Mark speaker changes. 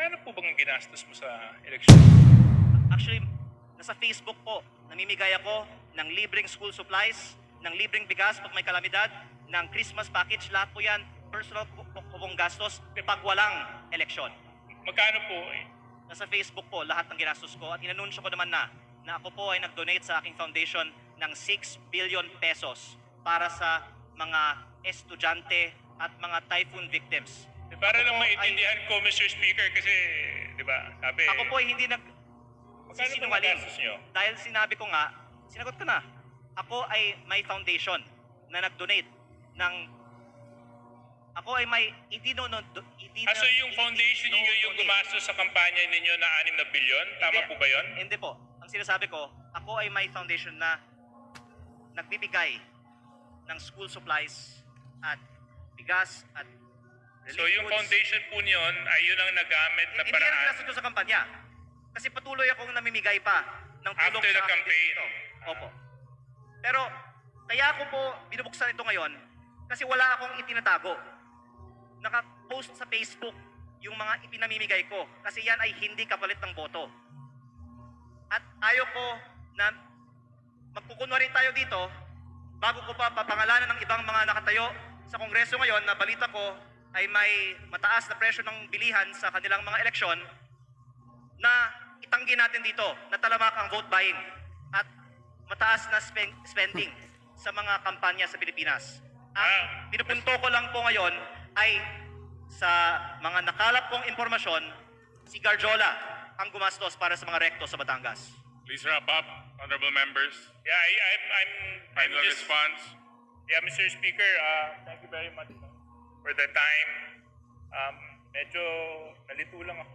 Speaker 1: Magkano po bang ginastos mo sa eleksyon?
Speaker 2: Actually, nasa Facebook po, namimigay ako ng libreng school supplies, ng libreng bigas pag may kalamidad, ng Christmas package, lahat po yan, personal ko pong gastos pag walang eleksyon.
Speaker 1: Magkano po eh?
Speaker 2: Nasa Facebook po, lahat ng ginastos ko at inanunsyo ko naman na ako po ay nag-donate sa aking foundation ng 6 billion pesos para sa mga estudyante at mga typhoon victims.
Speaker 1: Para
Speaker 2: Ako
Speaker 1: lang
Speaker 2: po ay-
Speaker 1: maintindihan ko, Mr. Speaker, kasi, di ba, sabi,
Speaker 2: Ako po ay hindi
Speaker 1: magkano ba
Speaker 2: sisinungaling.
Speaker 1: nagastos nyo?
Speaker 2: Dahil sinabi ko nga, sinagot ko na, ako ay may foundation na nag-donate ng ako ay may hindi
Speaker 1: So yung foundation niyo yung gumastos sa kampanya ninyo na 6 na bilyon? Tama po ba yun?
Speaker 2: Hindi po. Ang sinasabi ko, ako ay may foundation na nagbibigay ng school supplies at bigas at
Speaker 1: So yung foundation po niyon ay yun ang nagamit na
Speaker 2: Hindi yan ang
Speaker 1: paraan
Speaker 2: ginastos ko sa kampanya. Kasi patuloy akong namimigay pa ng tulong
Speaker 1: after the
Speaker 2: sa aking
Speaker 1: campaign.
Speaker 2: distrito. Opo. Pero kaya ako po binubuksan ito ngayon kasi wala akong itinatago. Naka-post sa Facebook yung mga ipinamimigay ko kasi yan ay hindi kapalit ng boto. At ayaw ko na magkukunwari tayo dito bago ko pa papangalanan ng ibang mga nakatayo sa Kongreso ngayon na balita ko ay may mataas na presyo ng bilihan sa kanilang mga eleksyon na itanggi natin dito na talamak ang vote buying at mataas na spending sa mga kampanya sa Pilipinas. Ang pinupunto ko lang po ngayon ay sa mga nakalap kong impormasyon, si Garjola ang gumastos para sa mga rekto sa Batangas.
Speaker 3: Please wrap up, honorable members.
Speaker 1: Yeah, I'm
Speaker 3: Final
Speaker 1: just,
Speaker 3: response.
Speaker 1: yeah, Mr. Speaker, thank you very much for the time. Medyo nalito lang ako.